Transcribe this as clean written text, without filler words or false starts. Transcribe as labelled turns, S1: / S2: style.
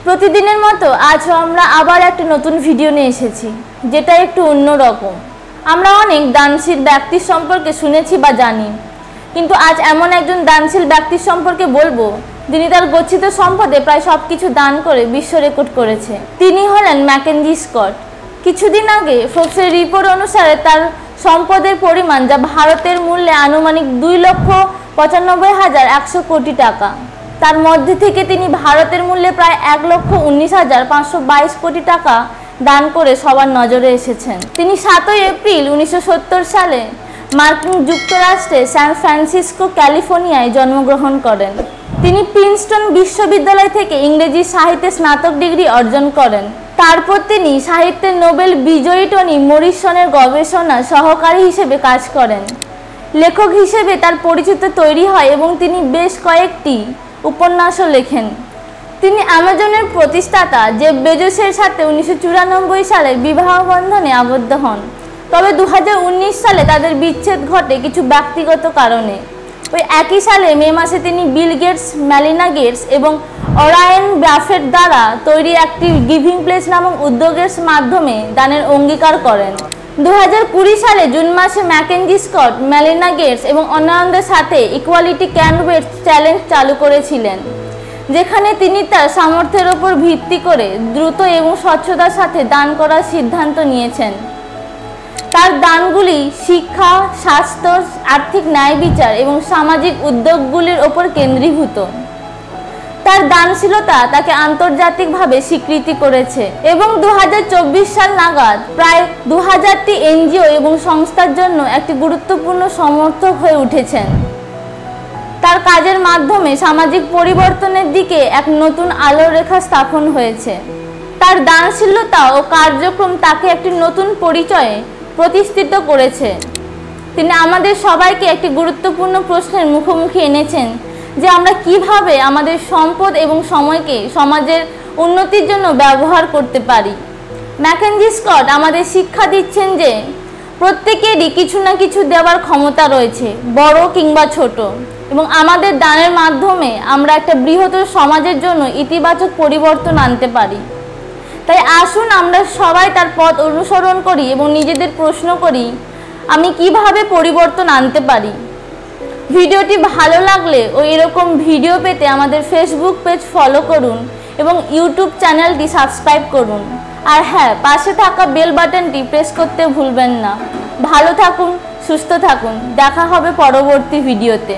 S1: প্রতিদিনের মতো আজও আমরা আবার একটা নতুন ভিডিও নিয়ে এসেছি, যেটা একটু অন্যরকম। আমরা অনেক দানশীল ব্যক্তির সম্পর্কে শুনেছি বা জানি, কিন্তু আজ এমন একজন দানশীল ব্যক্তির সম্পর্কে বলবো যিনি তার গচ্ছিত সম্পদে প্রায় সবকিছু দান করে বিশ্ব রেকর্ড করেছে। তিনি হলেন ম্যাকেঞ্জি স্কট। কিছুদিন আগে ফোর্বসের রিপোর্ট অনুসারে তার সম্পদের পরিমাণ যা ভারতের মূল্যে আনুমানিক 2,95,100 কোটি টাকা। তার মধ্যে থেকে তিনি ভারতের মূল্যে প্রায় 1,19,522 কোটি টাকা দান করে সবার নজরে এসেছেন। তিনি 7 এপ্রিল 1970 সালে মার্কিন যুক্তরাষ্ট্রে সান ফ্রান্সিসকো, ক্যালিফোর্নিয়ায় জন্মগ্রহণ করেন। তিনি প্রিন্সটন বিশ্ববিদ্যালয় থেকে ইংরেজি সাহিত্যে স্নাতক ডিগ্রি অর্জন করেন। তারপর তিনি সাহিত্যের নোবেল বিজয়ী টনি মরিসনের গবেষণা সহকারী হিসেবে কাজ করেন। লেখক হিসেবে তার পরিচিতি তৈরি হয় এবং তিনি বেশ কয়েকটি উপন্যাসও লেখেন। তিনি অ্যামাজনের প্রতিষ্ঠাতা জেফ বেজোসের সাথে 1994 সালে বিবাহ বন্ধনে আবদ্ধ হন। তবে 2019 সালে তাদের বিচ্ছেদ ঘটে কিছু ব্যক্তিগত কারণে। ওই একই সালে মে মাসে তিনি বিল গেটস, মেলিনা গেটস এবং ওয়ারেন বাফেট দ্বারা তৈরি একটি গিভিং প্লেস নামক উদ্যোগের মাধ্যমে দানের অঙ্গীকার করেন। 2020 সালে জুন মাসে ম্যাকেঞ্জি স্কট, মেলিনা গেটস এবং অন্যান্যদের সাথে ইকুয়ালিটি ক্যানভেটস চ্যালেঞ্জ চালু করেছিলেন, যেখানে তিনি তার সামর্থ্যের ওপর ভিত্তি করে দ্রুত এবং স্বচ্ছতার সাথে দান করার সিদ্ধান্ত নিয়েছেন। তার দানগুলি শিক্ষা, স্বাস্থ্য, আর্থিক ন্যায় বিচার এবং সামাজিক উদ্যোগগুলির ওপর কেন্দ্রীভূত। তার দানশীলতা তাকে আন্তর্জাতিকভাবে স্বীকৃতি করেছে এবং 2024 সাল নাগাদ প্রায় 2000টি এনজিও এবং সংস্থার জন্য একটি গুরুত্বপূর্ণ সমর্থক হয়ে উঠেছেন। তার কাজের মাধ্যমে সামাজিক পরিবর্তনের দিকে এক নতুন আলোর রেখা স্থাপন হয়েছে। তার দানশীলতা ও কার্যক্রম তাকে একটি নতুন পরিচয়ে প্রতিষ্ঠিত করেছে। তিনি আমাদের সবাইকে একটি গুরুত্বপূর্ণ প্রশ্নের মুখোমুখি এনেছেন যে আমরা কিভাবে আমাদের সম্পদ এবং সময়কে সমাজের উন্নতির জন্য ব্যবহার করতে পারি। ম্যাকেঞ্জি স্কট আমাদের শিক্ষা দিচ্ছেন যে প্রত্যেকেরই কিছু না কিছু দেওয়ার ক্ষমতা রয়েছে, বড় কিংবা ছোট, এবং আমাদের দানের মাধ্যমে আমরা একটা বৃহত্তর সমাজের জন্য ইতিবাচক পরিবর্তন আনতে পারি। তাই আসুন আমরা সবাই তার পথ অনুসরণ করি এবং নিজেদের প্রশ্ন করি, আমি কিভাবে পরিবর্তন আনতে পারি। ভিডিওটি ভালো লাগলে ও এরকম ভিডিও পেতে আমাদের ফেসবুক পেজ ফলো করুন এবং ইউটিউব চ্যানেলটি সাবস্ক্রাইব করুন। আর হ্যাঁ, পাশে থাকা বেল বাটনটি প্রেস করতে ভুলবেন না। ভালো থাকুন, সুস্থ থাকুন। দেখা হবে পরবর্তী ভিডিওতে।